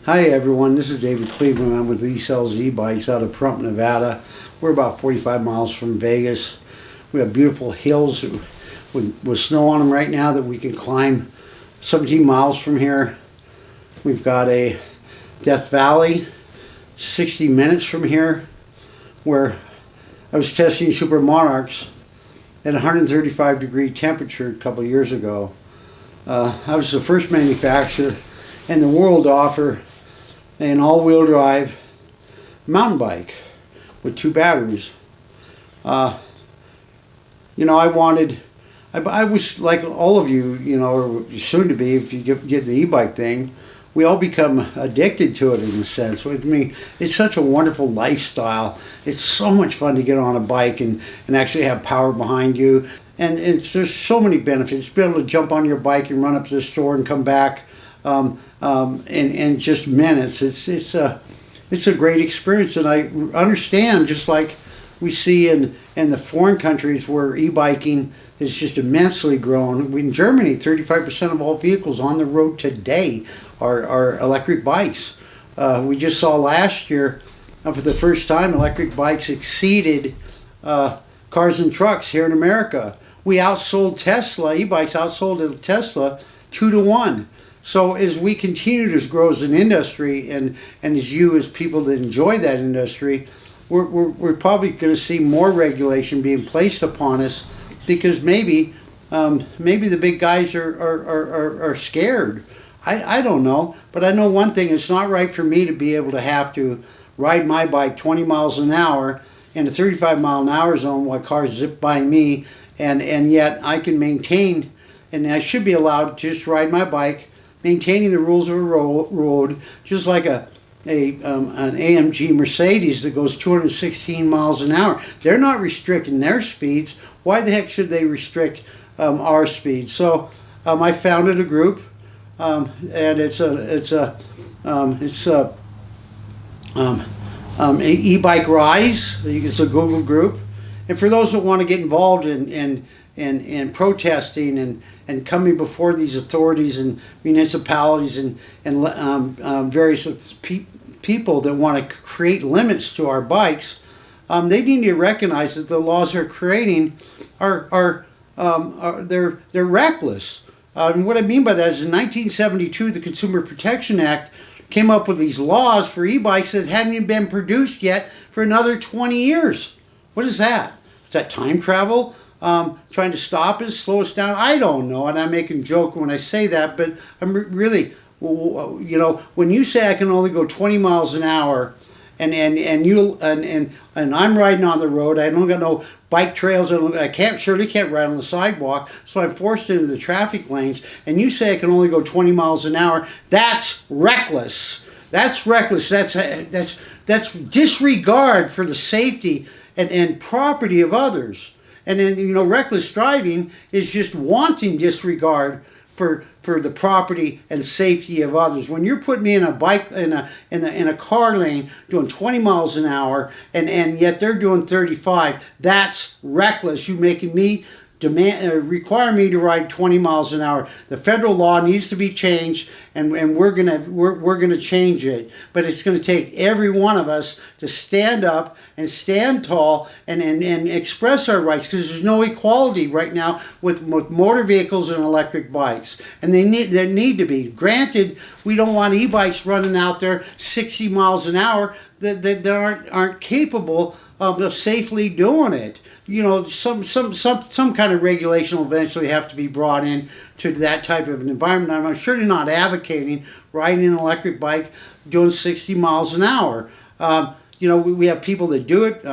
Hi everyone, this is David Cleveland. I'm with ECELLS E-Bikes out of Pahrump, Nevada. We're about 45 miles from Vegas. We have beautiful hills with snow on them right now that we can climb 17 miles from here. We've got a Death Valley 60 minutes from here where I was testing Super Monarchs at 135 degree temperature a couple of years ago. I was the first manufacturer in the world to offer an all-wheel drive mountain bike with 2 batteries. I was like all of you, or soon to be, if you get the e-bike thing, we all become addicted to it in a sense. I mean, it's such a wonderful lifestyle. It's so much fun to get on a bike and actually have power behind you. And there's so many benefits. Be able to jump on your bike and run up to the store and come back in just minutes. It's a great experience, and I understand, just like we see in the foreign countries where e-biking is just immensely grown. In Germany, 35% of all vehicles on the road today are electric bikes. We just saw last year, for the first time, electric bikes exceeded cars and trucks here in America. We outsold Tesla, e-bikes outsold Tesla 2-to-1. So as we continue to grow as an industry, and as people that enjoy that industry, we're probably going to see more regulation being placed upon us, because maybe the big guys are scared. I don't know, but I know one thing: it's not right for me to be able to have to ride my bike 20 miles an hour in a 35 mile an hour zone while cars zip by me, and yet I can maintain, and I should be allowed to just ride my bike, maintaining the rules of a road, just like an AMG Mercedes that goes 216 miles an hour. They're not restricting their speeds. Why the heck should they restrict our speed? So I founded a group, and it's E-Bike Rise. It's a Google group, and for those that want to get involved in protesting and coming before these authorities and municipalities and various people that want to create limits to our bikes, they need to recognize that the laws they're creating are they're reckless. And what I mean by that is, in 1972, the Consumer Protection Act came up with these laws for e-bikes that hadn't even been produced yet for another 20 years. What is that? Is that time travel? Trying to stop us, slow us down? I don't know, and I'm making a joke when I say that, but I'm really, when you say I can only go 20 miles an hour, and I'm riding on the road, I don't got no bike trails, I surely can't ride on the sidewalk, so I'm forced into the traffic lanes, and you say I can only go 20 miles an hour, that's reckless. That's reckless. That's disregard for the safety and property of others. And then, reckless driving is just wanting disregard for the property and safety of others. When you're putting me in a bike in a car lane doing 20 miles an hour, and yet they're doing 35, that's reckless. You making me require me to ride 20 miles an hour. The federal law needs to be changed, and we're gonna change it. But it's gonna take every one of us to stand up and stand tall and express our rights, because there's no equality right now with motor vehicles and electric bikes, and they need to be. Granted, we don't want e-bikes running out there 60 miles an hour that aren't capable of safely doing it. Some kind of regulation will eventually have to be brought in to that type of an environment. I'm surely not advocating riding an electric bike doing 60 miles an hour. We have people that do it.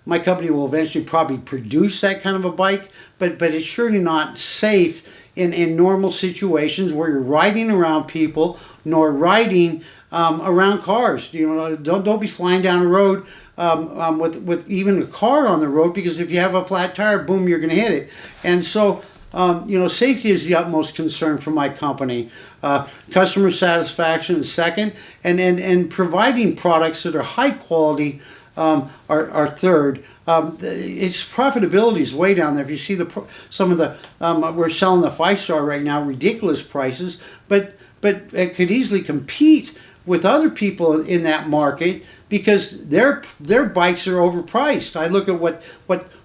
My company will eventually probably produce that kind of a bike, but it's surely not safe in normal situations where you're riding around people, nor riding around cars. Don't be flying down the road with even a car on the road, because if you have a flat tire, boom, you're going to hit it. And so, safety is the utmost concern for my company. Customer satisfaction is second, and providing products that are high quality are third. Its profitability is way down there. If you see some of the, we're selling the 5-star right now, ridiculous prices, but it could easily compete with other people in that market because their bikes are overpriced. I look at what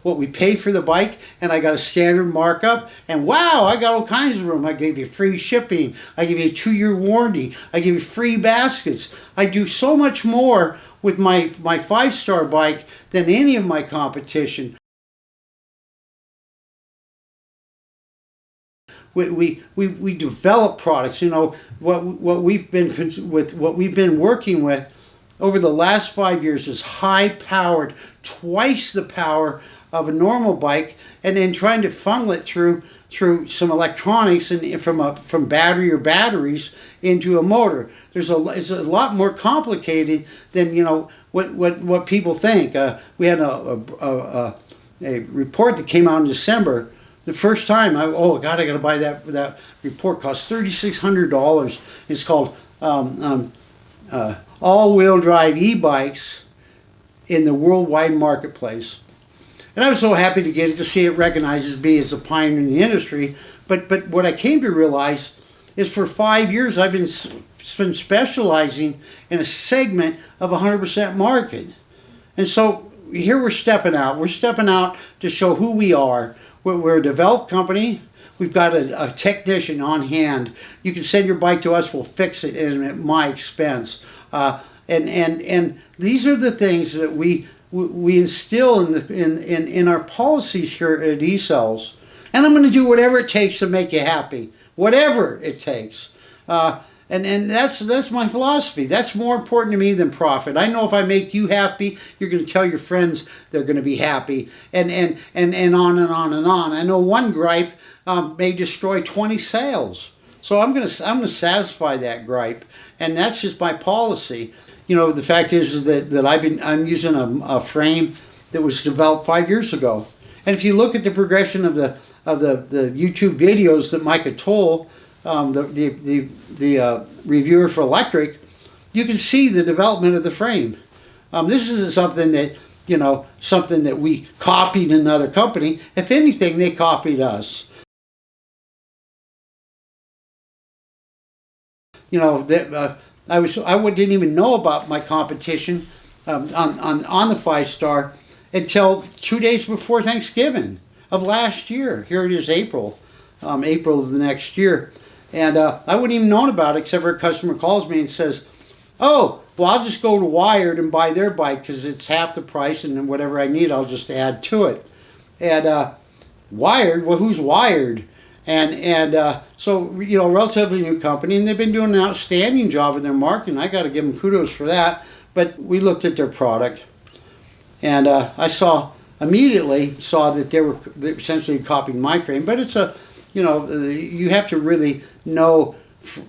we pay for the bike, and I got a standard markup, and wow, I got all kinds of room. I gave you free shipping. I give you a 2-year warranty. I give you free baskets. I do so much more with my 5-star bike than any of my competition. We develop products. You know what we've been working with over the last 5 years is high powered, twice the power of a normal bike, and then trying to funnel it through some electronics and from battery or batteries into a motor. It's a lot more complicated than what people think. We had a report that came out in December. The first time, I got to buy that report. Cost $3,600. It's called all-wheel drive e-bikes in the worldwide marketplace. And I was so happy to get it, to see it recognized as being as a pioneer in the industry. But what I came to realize is for 5 years I've been specializing in a segment of 100% market. And so here we're stepping out. We're stepping out to show who we are. We're a developed company. We've got a technician on hand. You can send your bike to us. We'll fix it at my expense. And these are the things that we instill in our policies here at ECELLS. And I'm going to do whatever it takes to make you happy, whatever it takes. And that's my philosophy. That's more important to me than profit. I know if I make you happy, you're going to tell your friends they're going to be happy, and on and on and on. I know one gripe may destroy 20 sales. So I'm going to satisfy that gripe, and that's just my policy. You know, the fact is that I'm using a frame that was developed 5 years ago. And if you look at the progression of the YouTube videos that Micah Toll, the reviewer for electric, you can see the development of the frame. This is something that we copied another company. If anything, they copied us. I didn't even know about my competition on the 5-star until 2 days before Thanksgiving of last year. Here it is, April of the next year. And I wouldn't even known about it except for a customer calls me and says, oh, well, I'll just go to Wired and buy their bike because it's half the price, and then whatever I need, I'll just add to it. And Wired, well, who's Wired? So, relatively new company, and they've been doing an outstanding job in their marketing. I got to give them kudos for that. But we looked at their product, and I immediately saw that they're essentially copying my frame. But it's you have to really know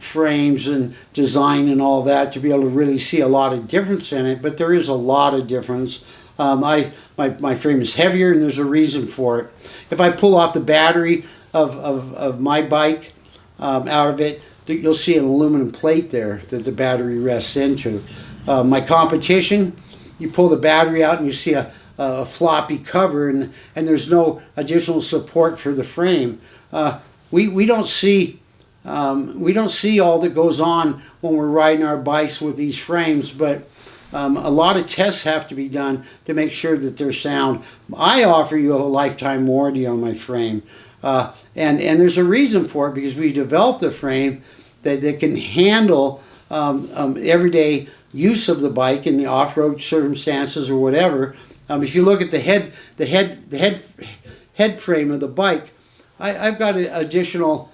frames and design and all that to be able to really see a lot of difference in it. But there is a lot of difference. My frame is heavier, and there's a reason for it. If I pull off the battery of my bike out of it, you'll see an aluminum plate there that the battery rests into. My competition, you pull the battery out and you see a floppy cover, and there's no additional support for the frame. We don't see all that goes on when we're riding our bikes with these frames, but a lot of tests have to be done to make sure that they're sound. I offer you a lifetime warranty on my frame, and there's a reason for it, because we developed a frame that can handle everyday use of the bike in the off-road circumstances or whatever. If you look at the head frame of the bike, I've got additional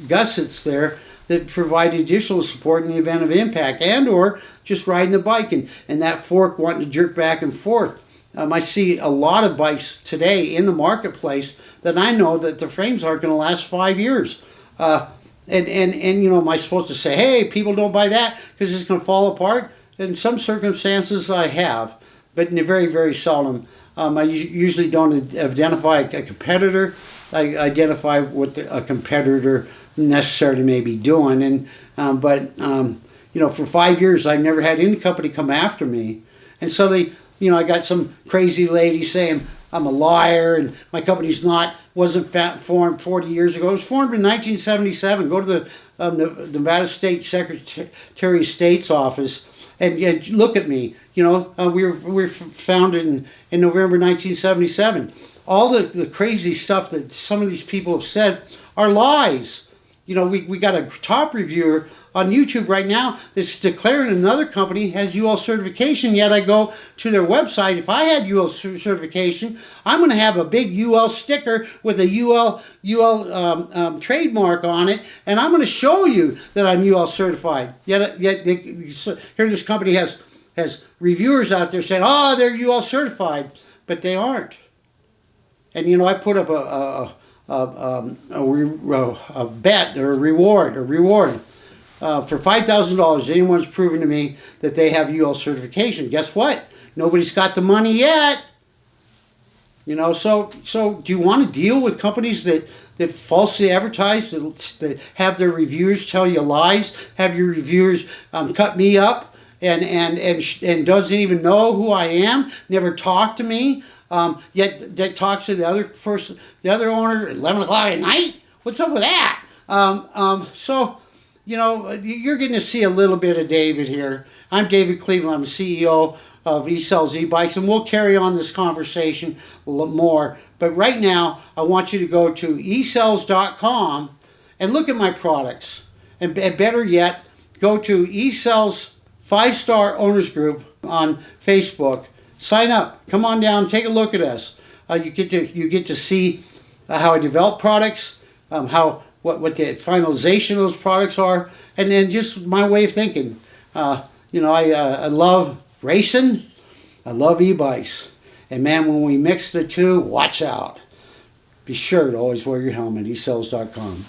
gussets there that provide additional support in the event of impact and or just riding the bike and that fork wanting to jerk back and forth. I see a lot of bikes today in the marketplace that I know that the frames aren't going to last 5 years. Am I supposed to say, hey, people don't buy that because it's going to fall apart? In some circumstances I have, but very, very seldom. I usually don't identify a competitor. I identify what a competitor necessarily may be doing. For 5 years, I've never had any company come after me. And so I got some crazy lady saying, I'm a liar and my company's wasn't formed 40 years ago. It was formed in 1977. Go to the Nevada State Secretary of State's office and look at me. We were founded in November 1977. All the crazy stuff that some of these people have said are lies. We got a top reviewer on YouTube right now that's declaring another company has UL certification, yet I go to their website. If I had UL certification, I'm going to have a big UL sticker with a UL trademark on it, and I'm going to show you that I'm UL certified. Yet here this company has reviewers out there saying, oh, they're UL certified, but they aren't. And I put up a bet or a reward. For $5,000, anyone's proven to me that they have UL certification. Guess what? Nobody's got the money yet. So do you want to deal with companies that falsely advertise, that have their reviewers tell you lies, have your reviewers cut me up, and doesn't even know who I am, never talked to me, yet that talks to the other person, the other owner at 11 o'clock at night? What's up with that? You're getting to see a little bit of David here. I'm David Cleveland. I'm the CEO of ECELLS eBikes, and we'll carry on this conversation a little more. But right now, I want you to go to ECELLS.com and look at my products. And better yet, go to ECELLS 5-Star Owners Group on Facebook. Sign up. Come on down. Take a look at us. You get to see how I develop products, what the finalization of those products are, and then just my way of thinking. I love racing, I love e-bikes, and man, when we mix the two, watch out. Be sure to always wear your helmet. ECELLS.com.